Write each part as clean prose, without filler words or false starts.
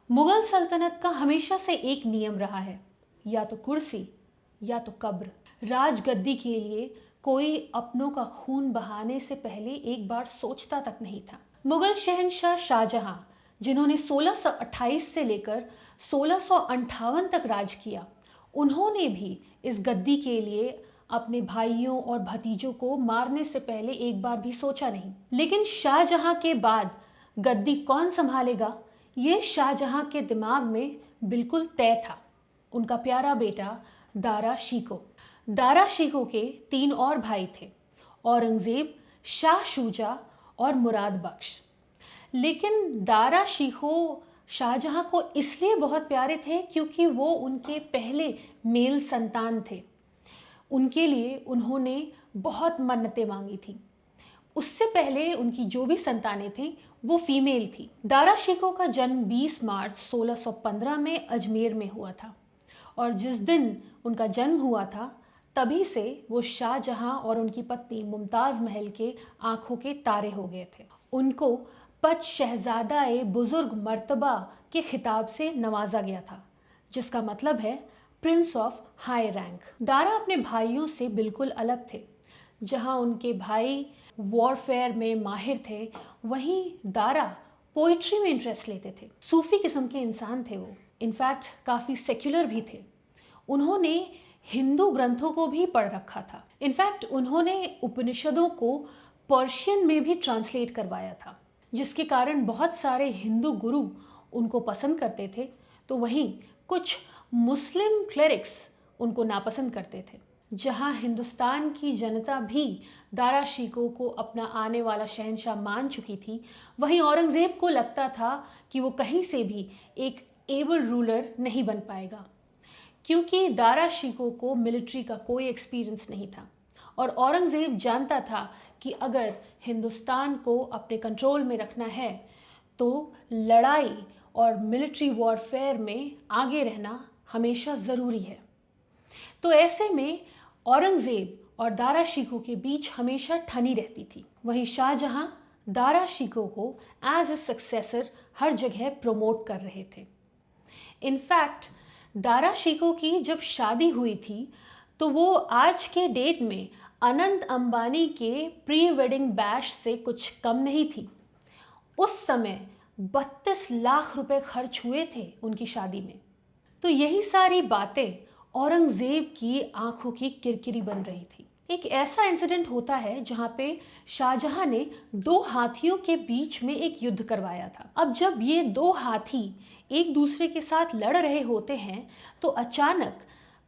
मुगल सल्तनत का हमेशा से एक नियम रहा है, या तो कुर्सी या तो कब्र। राजगद्दी के लिए कोई अपनों का खून बहाने से पहले एक बार सोचता तक नहीं था। मुगल शहंशाह शाहजहां, जिन्होंने 1628 से लेकर 1658 तक राज किया, उन्होंने भी इस गद्दी के लिए अपने भाइयों और भतीजों को मारने से पहले एक बार भी सोचा नहीं। लेकिन शाहजहां के बाद गद्दी कौन संभालेगा, ये शाहजहां के दिमाग में बिल्कुल तय था। उनका प्यारा बेटा दारा शिको। दारा शिको के 3 और भाई थे, औरंगजेब, शाह शुजा और मुराद बख्श। लेकिन दारा शिको शाहजहां को इसलिए बहुत प्यारे थे क्योंकि वो उनके पहले मेल संतान थे। उनके लिए उन्होंने बहुत मन्नतें मांगी थी। उससे पहले उनकी जो भी संतानें थीं वो फीमेल थी। दारा शिको का जन्म 20 मार्च 1615 में अजमेर में हुआ था, और जिस दिन उनका जन्म हुआ था तभी से वो शाहजहां और उनकी पत्नी मुमताज़ महल के आंखों के तारे हो गए थे। उनको पच शहजादा-ए बुजुर्ग मर्तबा के खिताब से नवाजा गया था, जिसका मतलब है Prince of high rank. Dara अपने भाइयों से बिल्कुल अलग थे। जहां उनके भाई वॉरफेयर में माहिर थे, वहीं दारा पोइट्री में इंटरेस्ट लेते थे। सूफी किस्म के इंसान थे वो। इनफैक्ट काफ़ी सेक्युलर भी थे। उन्होंने हिंदू ग्रंथों को भी पढ़ रखा था। इनफैक्ट उन्होंने उपनिषदों को पर्शियन में भी ट्रांसलेट करवाया था, जिसके कारण बहुत सारे हिंदू गुरु उनको पसंद करते थे, तो वहीं कुछ मुस्लिम क्लेरिक्स उनको नापसंद करते थे। जहां हिंदुस्तान की जनता भी दारा शिको को अपना आने वाला शहंशाह मान चुकी थी, वहीं औरंगज़ेब को लगता था कि वो कहीं से भी एक एबल रूलर नहीं बन पाएगा, क्योंकि दारा शिको को मिलिट्री का कोई एक्सपीरियंस नहीं था। और औरंगज़ेब जानता था कि अगर हिंदुस्तान को अपने कंट्रोल में रखना है तो लड़ाई और मिलिट्री वॉरफेयर में आगे रहना हमेशा ज़रूरी है। तो ऐसे में औरंगज़ेब और दारा शिको के बीच हमेशा ठनी रहती थी। वहीं शाहजहां दारा शिको को एज ए सक्सेसर हर जगह प्रमोट कर रहे थे। इनफैक्ट दारा शिको की जब शादी हुई थी तो वो आज के डेट में अनंत अंबानी के प्री वेडिंग बैश से कुछ कम नहीं थी। उस समय 32 लाख रुपए खर्च हुए थे उनकी शादी में। तो यही सारी बातें औरंगज़ेब की आंखों की किरकिरी बन रही थी। एक ऐसा इंसिडेंट होता है जहां पे शाहजहां ने 2 हाथियों के बीच में एक युद्ध करवाया था। अब जब ये 2 हाथी एक दूसरे के साथ लड़ रहे होते हैं तो अचानक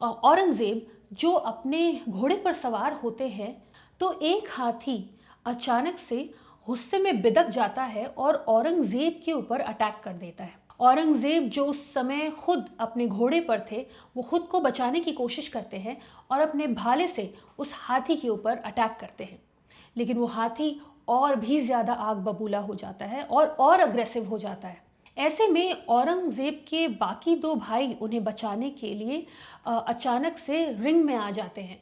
औरंगज़ेब जो अपने घोड़े पर सवार होते हैं, तो एक हाथी अचानक से गुस्से में बिदक जाता है और औरंगज़ेब के ऊपर अटैक कर देता है। औरंगज़ेब जो उस समय खुद अपने घोड़े पर थे, वो खुद को बचाने की कोशिश करते हैं और अपने भाले से उस हाथी के ऊपर अटैक करते हैं। लेकिन वो हाथी और भी ज़्यादा आग बबूला हो जाता है और अग्रेसिव हो जाता है। ऐसे में औरंगज़ेब के बाकी 2 भाई उन्हें बचाने के लिए अचानक से रिंग में आ जाते हैं।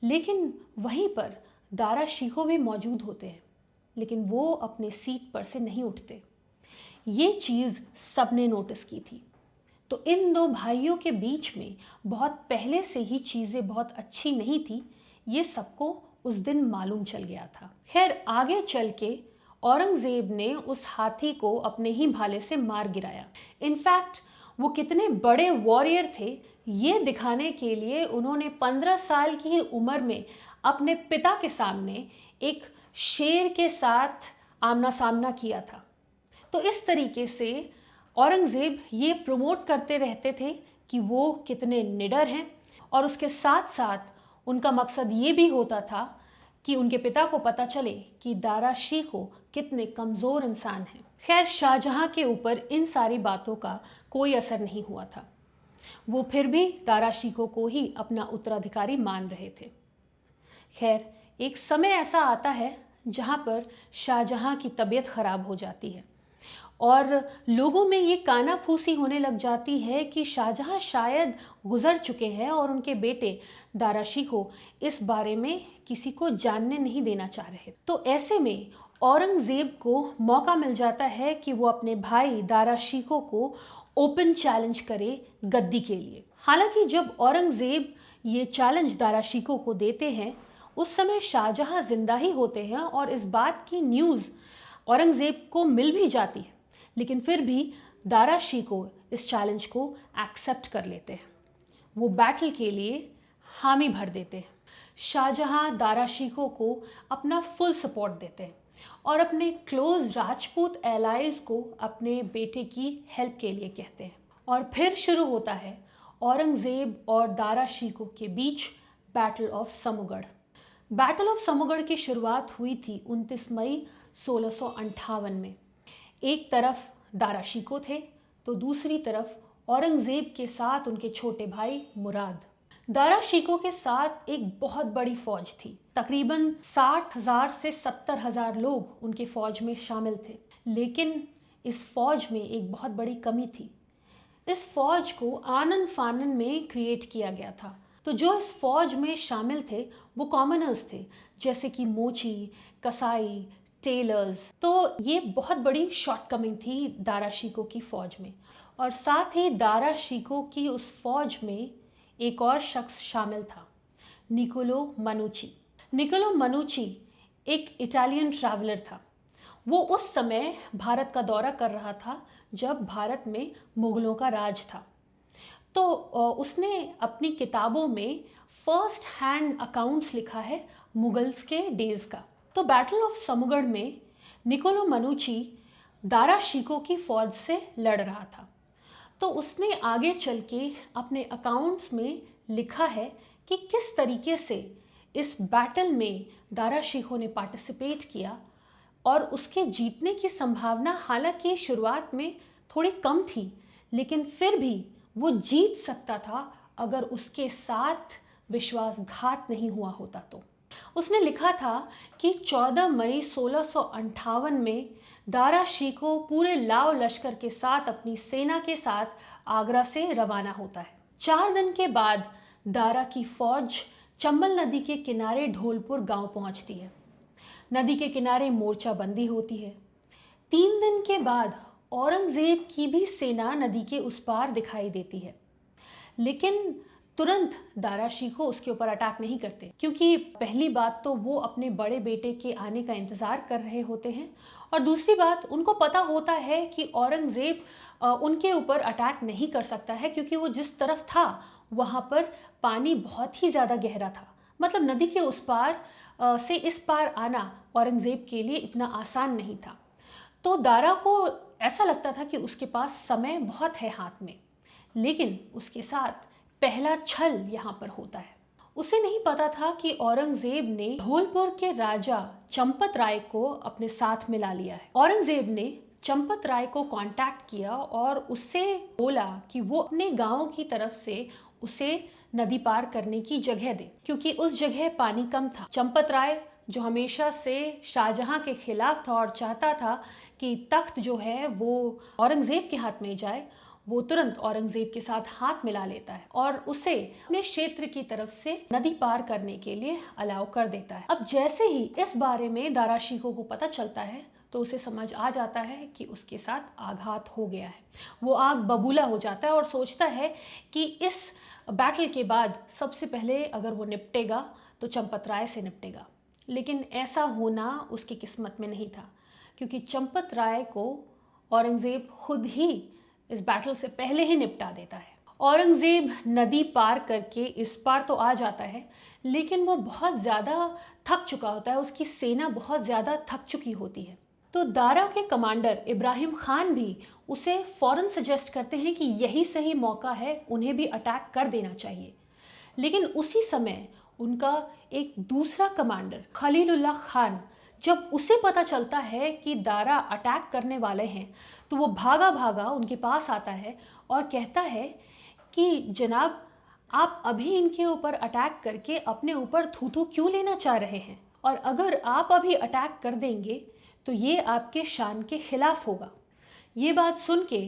लेकिन वहीं पर दारा शिको भी मौजूद होते हैं, लेकिन वो अपने सीट पर से नहीं उठते। ये चीज़ सबने नोटिस की थी। तो इन 2 भाइयों के बीच में बहुत पहले से ही चीज़ें बहुत अच्छी नहीं थी, ये सबको उस दिन मालूम चल गया था। खैर आगे चल के औरंगज़ेब ने उस हाथी को अपने ही भाले से मार गिराया। इनफैक्ट वो कितने बड़े वॉरियर थे, ये दिखाने के लिए उन्होंने 15 साल की उम्र में अपने पिता के सामने एक शेर के साथ आमना सामना किया था। तो इस तरीके से औरंगज़ेब ये प्रमोट करते रहते थे कि वो कितने निडर हैं, और उसके साथ साथ उनका मकसद ये भी होता था कि उनके पिता को पता चले कि दारा शिको कितने कमज़ोर इंसान हैं। खैर शाहजहां के ऊपर इन सारी बातों का कोई असर नहीं हुआ था। वो फिर भी दारा शिको को ही अपना उत्तराधिकारी मान रहे थे। खैर एक समय ऐसा आता है जहाँ पर शाहजहां की तबीयत खराब हो जाती है और लोगों में ये कानाफूसी होने लग जाती है कि शाहजहां शायद गुजर चुके हैं और उनके बेटे दारा शिको इस बारे में किसी को जानने नहीं देना चाह रहे। तो ऐसे में औरंगज़ेब को मौका मिल जाता है कि वो अपने भाई दारा शिको को ओपन चैलेंज करे गद्दी के लिए। हालांकि जब औरंगजेब ये चैलेंज दारा शिकोह को देते हैं, उस समय शाहजहां जिंदा ही होते हैं और इस बात की न्यूज़ औरंगजेब को मिल भी जाती है, लेकिन फिर भी दारा शिकोह इस चैलेंज को एक्सेप्ट कर लेते हैं। वो बैटल के लिए हामी भर देते हैं। शाहजहां दारा शिकोह को अपना फुल सपोर्ट देते हैं और अपने क्लोज राजपूत एलाइज को अपने बेटे की हेल्प के लिए कहते हैं। और फिर शुरू होता है औरंगजेब और दारा शिकोह के बीच बैटल ऑफ समूगढ़। बैटल ऑफ समूगढ़ की शुरुआत हुई थी 29 मई 1658 में। एक तरफ दारा शिकोह थे तो दूसरी तरफ औरंगजेब के साथ उनके छोटे भाई मुराद। दारा शिकोह के साथ एक बहुत बड़ी फौज थी। तकरीबन 60,000 से 70,000 लोग उनके फौज में शामिल थे। लेकिन इस फौज में एक बहुत बड़ी कमी थी। इस फौज को आनन फानन में क्रिएट किया गया था। तो जो इस फौज में शामिल थे वो कॉमनर्स थे, जैसे कि मोची, कसाई, टेलर्स। तो ये बहुत बड़ी शॉर्टकमिंग थी दारा शिकोह की फौज में। और साथ ही दारा शिकोह की उस फौज में एक और शख्स शामिल था, निकोलो मनुची। निकोलो मनुची एक इटालियन ट्रैवलर था। वो उस समय भारत का दौरा कर रहा था जब भारत में मुगलों का राज था। तो उसने अपनी किताबों में फर्स्ट हैंड अकाउंट्स लिखा है मुगल्स के डेज का। तो बैटल ऑफ समूगढ़ में निकोलो मनुची दारा शिकोह की फौज से लड़ रहा था। तो उसने आगे चल के अपने अकाउंट्स में लिखा है कि किस तरीके से इस बैटल में दारा शिकोह ने पार्टिसिपेट किया और उसके जीतने की संभावना हालांकि शुरुआत में थोड़ी कम थी, लेकिन फिर भी वो जीत सकता था अगर उसके साथ विश्वासघात नहीं हुआ होता। तो उसने लिखा था कि 14 मई 1658 में दारा शिकोह पूरे लाव लश्कर के साथ अपनी सेना के साथ आगरा से रवाना होता है। 4 दिन के बाद दारा की फौज चंबल नदी के किनारे ढोलपुर गांव पहुंचती है। नदी के किनारे मोर्चाबंदी होती है। 3 दिन के बाद औरंगजेब की भी सेना नदी के उस पार दिखाई देती है, लेकिन तुरंत दारा शिकोह उसके ऊपर अटैक नहीं करते, क्योंकि पहली बात तो वो अपने बड़े बेटे के आने का इंतज़ार कर रहे होते हैं और दूसरी बात उनको पता होता है कि औरंगज़ेब उनके ऊपर अटैक नहीं कर सकता है, क्योंकि वो जिस तरफ था वहाँ पर पानी बहुत ही ज़्यादा गहरा था। मतलब नदी के उस पार से इस पार आना औरंगज़ेब के लिए इतना आसान नहीं था। तो दारा को ऐसा लगता था कि उसके पास समय बहुत है हाथ में, लेकिन उसके साथ पहला छल यहाँ पर होता है। उसे नहीं पता था कि औरंगजेब ने धौलपुर के राजा चंपत राय को अपने साथ मिला लिया है। औरंगजेब ने चंपत राय को कांटेक्ट किया और उससे बोला कि वो अपने गांव की तरफ से उसे नदी पार करने की जगह दे, क्योंकि उस जगह पानी कम था। चंपत राय जो हमेशा से शाहजहां के खिलाफ था और चाहता था कि तख्त जो है वो औरंगजेब के हाथ में जाए, वो तुरंत औरंगजेब के साथ हाथ मिला लेता है और उसे अपने क्षेत्र की तरफ से नदी पार करने के लिए अलाउ कर देता है। अब जैसे ही इस बारे में दारा शिकोह को पता चलता है तो उसे समझ आ जाता है कि उसके साथ आघात हो गया है। वो आग बबूला हो जाता है और सोचता है कि इस बैटल के बाद सबसे पहले अगर वो निपटेगा तो चंपत राय से निपटेगा, लेकिन ऐसा होना उसकी किस्मत में नहीं था, क्योंकि चंपत राय को औरंगजेब खुद ही इस बैटल से पहले ही निपटा देता है। औरंगजेब नदी पार करके इस पार तो आ जाता है, लेकिन वो बहुत ज़्यादा थक चुका होता है, उसकी सेना बहुत ज़्यादा थक चुकी होती है। तो दारा के कमांडर इब्राहिम खान भी उसे फौरन सजेस्ट करते हैं कि यही सही मौका है, उन्हें भी अटैक कर देना चाहिए। लेकिन उसी समय उनका एक दूसरा कमांडर खलीलुल्लाह खान, जब उसे पता चलता है कि दारा अटैक करने वाले हैं, तो वो भागा भागा उनके पास आता है और कहता है कि जनाब, आप अभी इनके ऊपर अटैक करके अपने ऊपर थू थू क्यों लेना चाह रहे हैं, और अगर आप अभी अटैक कर देंगे तो ये आपके शान के खिलाफ होगा। ये बात सुन के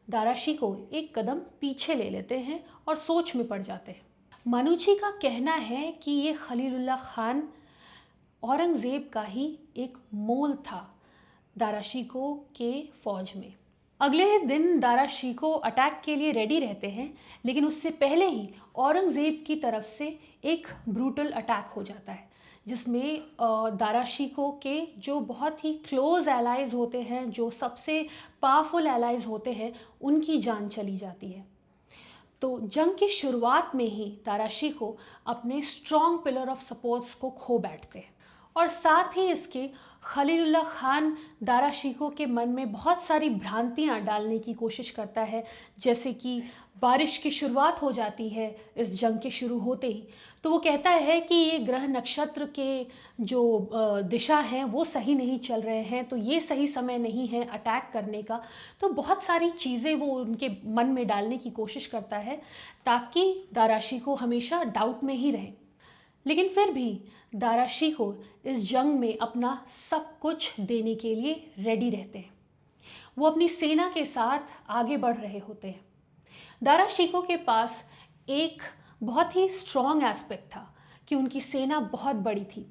दारा शिकोह एक कदम पीछे ले लेते हैं और सोच में पड़ जाते हैं। मनुची का कहना है कि ये खलीलुल्लाह खान औरंगजेब का ही एक मोल था दारा शिकोह के फौज में। अगले ही दिन दारा शिको अटैक के लिए रेडी रहते हैं, लेकिन उससे पहले ही औरंगज़ेब की तरफ से एक ब्रूटल अटैक हो जाता है, जिसमें दारा शिको के जो बहुत ही क्लोज एलाइज होते हैं, जो सबसे पावरफुल एलाइज होते हैं, उनकी जान चली जाती है। तो जंग की शुरुआत में ही दारा शिको अपने स्ट्रॉन्ग पिलर ऑफ सपोर्ट्स को खो बैठते हैं, और साथ ही इसके खलीलुल्लाह खान दारा शिको के मन में बहुत सारी भ्रांतियां डालने की कोशिश करता है, जैसे कि बारिश की शुरुआत हो जाती है इस जंग के शुरू होते ही, तो वो कहता है कि ये ग्रह नक्षत्र के जो दिशा हैं वो सही नहीं चल रहे हैं, तो ये सही समय नहीं है अटैक करने का। तो बहुत सारी चीज़ें वो उनके मन में डालने की कोशिश करता है ताकि दारा शिको हमेशा डाउट में ही रहे। लेकिन फिर भी दारा शिको इस जंग में अपना सब कुछ देने के लिए रेडी रहते हैं। वो अपनी सेना के साथ आगे बढ़ रहे होते हैं। दारा शिको के पास एक बहुत ही स्ट्रॉन्ग एस्पेक्ट था कि उनकी सेना बहुत बड़ी थी।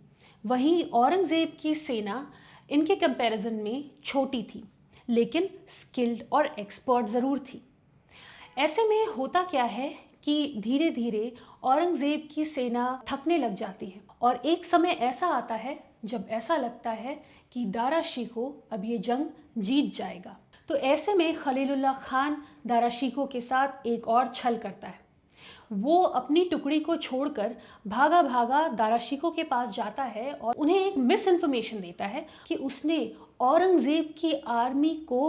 वहीं औरंगज़ेब की सेना इनके कंपैरिजन में छोटी थी, लेकिन स्किल्ड और एक्सपर्ट ज़रूर थी। ऐसे में होता क्या है कि धीरे धीरे औरंगज़ेब की सेना थकने लग जाती है, और एक समय ऐसा आता है जब ऐसा लगता है कि दारा शिको अब ये जंग जीत जाएगा। तो ऐसे में खलीलुल्लाह खान दारा शिको के साथ एक और छल करता है। वो अपनी टुकड़ी को छोड़कर भागा भागा दारा शिको के पास जाता है और उन्हें एक मिस इन्फॉर्मेशन देता है कि उसने औरंगज़ेब की आर्मी को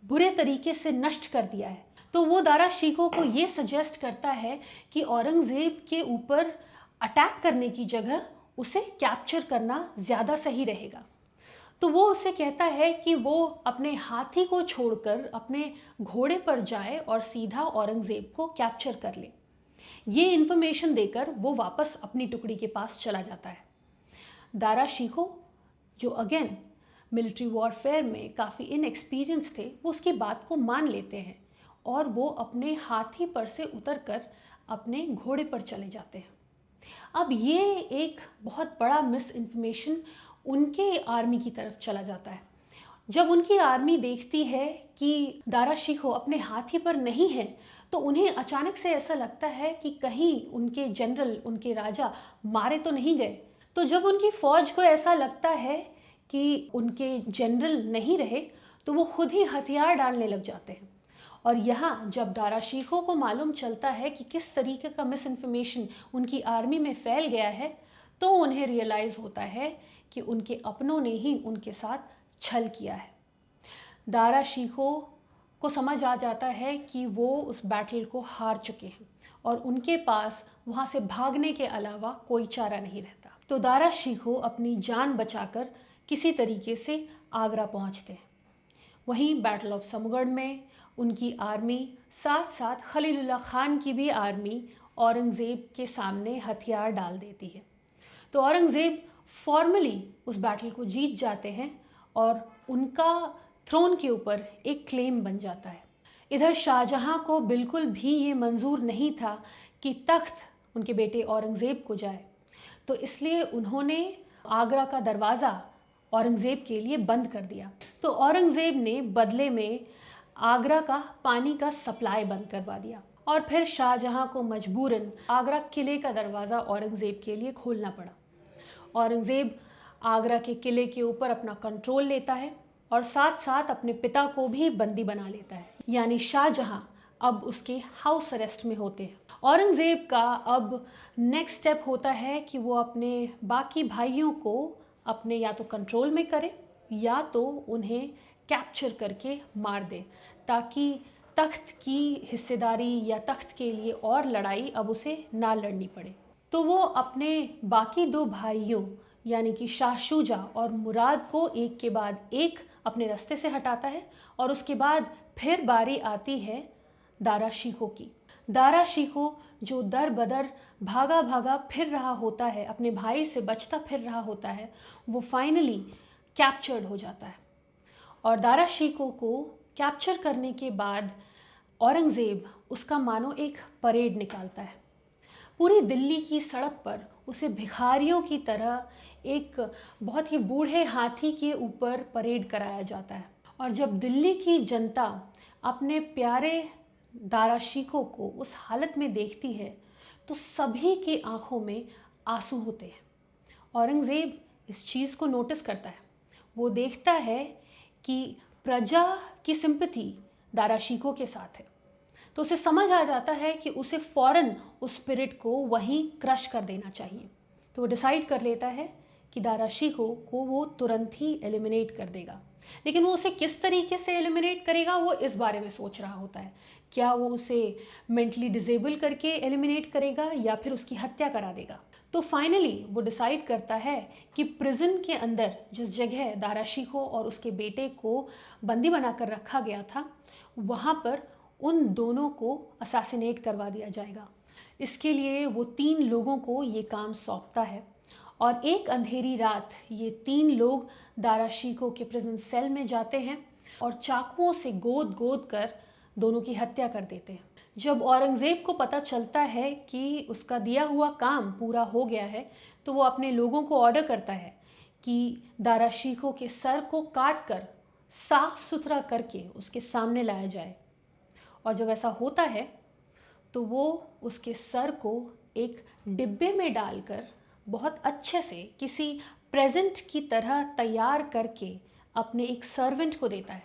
बुरे तरीके से नष्ट कर दिया है। तो वो दारा शिको को ये सजेस्ट करता है कि औरंगज़ेब के ऊपर अटैक करने की जगह उसे कैप्चर करना ज़्यादा सही रहेगा। तो वो उससे कहता है कि वो अपने हाथी को छोड़कर अपने घोड़े पर जाए और सीधा औरंगज़ेब को कैप्चर कर ले। ये इन्फॉर्मेशन देकर वो वापस अपनी टुकड़ी के पास चला जाता है। दारा शिको, जो अगेन मिलिट्री वॉरफेयर में काफ़ी इनएक्सपीरियंस थे, वो उसकी बात को मान लेते हैं और वो अपने हाथी पर से उतरकर अपने घोड़े पर चले जाते हैं। अब ये एक बहुत बड़ा मिस इन्फॉर्मेशन उनके आर्मी की तरफ चला जाता है। जब उनकी आर्मी देखती है कि दारा शिको अपने हाथी पर नहीं है, तो उन्हें अचानक से ऐसा लगता है कि कहीं उनके जनरल, उनके राजा मारे तो नहीं गए। तो जब उनकी फौज को ऐसा लगता है कि उनके जनरल नहीं रहे, तो वो खुद ही हथियार डालने लग जाते हैं। और यहाँ जब दारा शिको को मालूम चलता है कि किस तरीके का मिस इन्फॉर्मेशन उनकी आर्मी में फैल गया है, तो उन्हें रियलाइज़ होता है कि उनके अपनों ने ही उनके साथ छल किया है। दारा शिको को समझ आ जाता है कि वो उस बैटल को हार चुके हैं और उनके पास वहाँ से भागने के अलावा कोई चारा नहीं रहता। तो दारा शिको अपनी जान बचाकर किसी तरीके से आगरा पहुँचते हैं। वहीं बैटल ऑफ समगढ़ में उनकी आर्मी साथ साथ खलीलुल्लाह खान की भी आर्मी औरंगज़ेब के सामने हथियार डाल देती है। तो औरंगज़ेब फॉर्मली उस बैटल को जीत जाते हैं और उनका थ्रोन के ऊपर एक क्लेम बन जाता है। इधर शाहजहां को बिल्कुल भी ये मंजूर नहीं था कि तख्त उनके बेटे औरंगज़ेब को जाए, तो इसलिए उन्होंने आगरा का दरवाज़ा औरंगज़ेब के लिए बंद कर दिया। तो औरंगज़ेब ने बदले में आगरा का पानी का सप्लाई बंद करवा दिया और फिर शाहजहां को मजबूरन आगरा किले का दरवाज़ा औरंगज़ेब के लिए खोलना पड़ा। औरंगज़ेब आगरा के किले के ऊपर अपना कंट्रोल लेता है और साथ साथ अपने पिता को भी बंदी बना लेता है, यानी शाहजहां अब उसके हाउस अरेस्ट में होते हैं। औरंगज़ेब का अब नेक्स्ट स्टेप होता है कि वो अपने बाकी भाइयों को अपने या तो कंट्रोल में करे या तो उन्हें कैप्चर करके मार दे, ताकि तख्त की हिस्सेदारी या तख्त के लिए और लड़ाई अब उसे ना लड़नी पड़े। तो वो अपने बाकी दो भाइयों यानी कि शाह शुजा और मुराद को एक के बाद एक अपने रास्ते से हटाता है और उसके बाद फिर बारी आती है दारा शिको की। दारा शिको जो दर बदर भागा भागा फिर रहा होता है, अपने भाई से बचता फिर रहा होता है, वो फाइनली कैप्चर्ड हो जाता है। और दारा शिको को कैप्चर करने के बाद औरंगज़ेब उसका मानो एक परेड निकालता है। पूरी दिल्ली की सड़क पर उसे भिखारियों की तरह एक बहुत ही बूढ़े हाथी के ऊपर परेड कराया जाता है। और जब दिल्ली की जनता अपने प्यारे दारा शिकोह को उस हालत में देखती है तो सभी की आंखों में आंसू होते हैं। औरंगज़ेब इस चीज़ को नोटिस करता है। वो देखता है कि प्रजा की सिंपैथी दारा शिकोह के साथ है, तो उसे समझ आ जाता है कि उसे फ़ौरन उस स्पिरिट को वहीं क्रश कर देना चाहिए। तो वो डिसाइड कर लेता है कि दारा शिकोह को वो तुरंत ही एलिमिनेट कर देगा। लेकिन वो उसे किस तरीके से एलिमिनेट करेगा वो इस बारे में सोच रहा होता है। क्या वो उसे मेंटली डिसेबल करके एलिमिनेट करेगा या फिर उसकी हत्या करा देगा। तो फाइनली वो डिसाइड करता है कि प्रिजन के अंदर जिस जगह दारा शिकोह और उसके बेटे को बंदी बनाकर रखा गया था वहाँ पर उन दोनों को असैसिनेट करवा दिया जाएगा। इसके लिए वो 3 लोगों को ये काम सौंपता है और एक अंधेरी रात ये 3 लोग दारा शिकोह के प्रिजन सेल में जाते हैं और चाकुओं से गोद गोद कर दोनों की हत्या कर देते हैं। जब औरंगज़ेब को पता चलता है कि उसका दिया हुआ काम पूरा हो गया है तो वो अपने लोगों को ऑर्डर करता है कि दारा शिकोह के सर को काट कर साफ सुथरा करके उसके सामने लाया जाए। और जब ऐसा होता है तो वो उसके सर को एक डिब्बे में डालकर बहुत अच्छे से किसी प्रेजेंट की तरह तैयार करके अपने एक सर्वेंट को देता है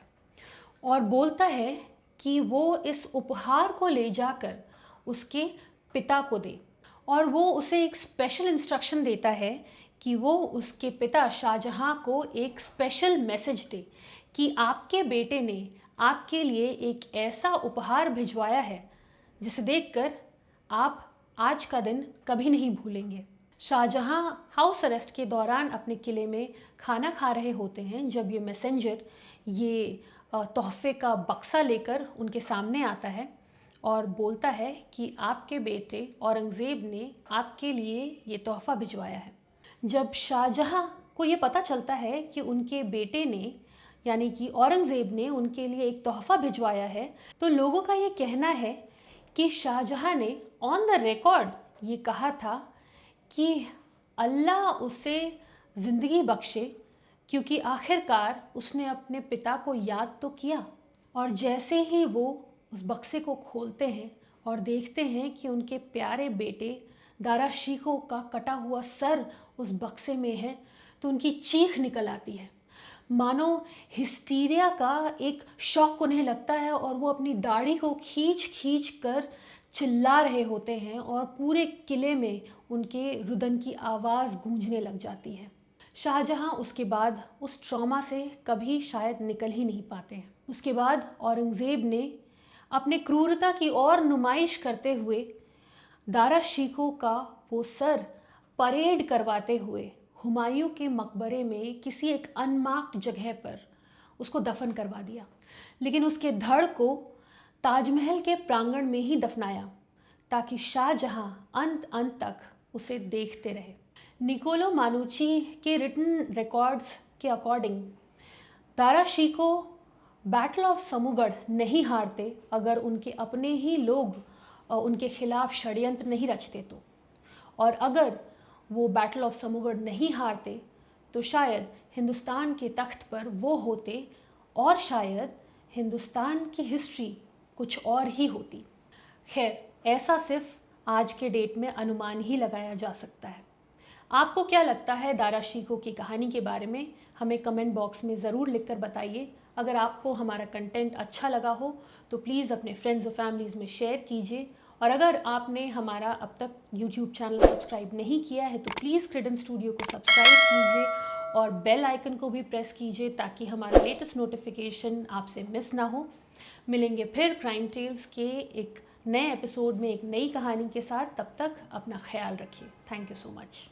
और बोलता है कि वो इस उपहार को ले जाकर उसके पिता को दे। और वो उसे एक स्पेशल इंस्ट्रक्शन देता है कि वो उसके पिता शाहजहां को एक स्पेशल मैसेज दे कि आपके बेटे ने आपके लिए एक ऐसा उपहार भिजवाया है जिसे देखकर आप आज का दिन कभी नहीं भूलेंगे। शाहजहां हाउस अरेस्ट के दौरान अपने किले में खाना खा रहे होते हैं जब ये मैसेंजर ये तोहफे का बक्सा लेकर उनके सामने आता है और बोलता है कि आपके बेटे औरंगज़ेब ने आपके लिए ये तोहफ़ा भिजवाया है। जब शाहजहां को ये पता चलता है कि उनके बेटे ने यानी कि औरंगज़ेब ने उनके लिए एक तोहफ़ा भिजवाया है तो लोगों का ये कहना है कि शाहजहां ने ऑन द रिकॉर्ड ये कहा था कि अल्लाह उसे ज़िंदगी बख्शे क्योंकि आखिरकार उसने अपने पिता को याद तो किया। और जैसे ही वो उस बक्से को खोलते हैं और देखते हैं कि उनके प्यारे बेटे दारा शिकोह का कटा हुआ सर उस बक्से में है तो उनकी चीख निकल आती है। मानो हिस्टीरिया का एक शौक उन्हें लगता है और वो अपनी दाढ़ी को खींच खींच कर चिल्ला रहे होते हैं और पूरे किले में उनके रुदन की आवाज़ गूंजने लग जाती है। शाहजहां उसके बाद उस ट्रॉमा से कभी शायद निकल ही नहीं पाते हैं। उसके बाद औरंगज़ेब ने अपने क्रूरता की और नुमाइश करते हुए दारा शिकोह का वो सर परेड करवाते हुए हुमायूं के मकबरे में किसी एक अनमार्क्ड जगह पर उसको दफन करवा दिया। लेकिन उसके धड़ को ताजमहल के प्रांगण में ही दफनाया ताकि शाहजहां अंत अंत तक उसे देखते रहे। निकोलो मानुची के रिटन रिकॉर्ड्स के according Dara Shikoh battle of Samugarh नहीं हारते अगर उनके अपने ही लोग उनके खिलाफ षड्यंत्र नहीं रचते तो। और अगर वो बैटल ऑफ समूगढ़ नहीं हारते तो शायद हिंदुस्तान के तख्त पर वो होते और शायद हिंदुस्तान की हिस्ट्री कुछ और ही होती। खैर, ऐसा सिर्फ आज के डेट में अनुमान ही लगाया जा सकता है। आपको क्या लगता है दारा शिकोह की कहानी के बारे में? हमें कमेंट बॉक्स में ज़रूर लिखकर बताइए। अगर आपको हमारा कंटेंट अच्छा लगा हो तो प्लीज़ अपने फ्रेंड्स और फैमिलीज़ में शेयर कीजिए। और अगर आपने हमारा अब तक यूट्यूब चैनल सब्सक्राइब नहीं किया है तो प्लीज़ क्रेडेंस स्टूडियो को सब्सक्राइब कीजिए और बेल आइकन को भी प्रेस कीजिए ताकि हमारा लेटेस्ट नोटिफिकेशन आपसे मिस ना हो। मिलेंगे फिर क्राइम टेल्स के एक नए एपिसोड में एक नई कहानी के साथ। तब तक अपना ख्याल रखिए। Thank you so much.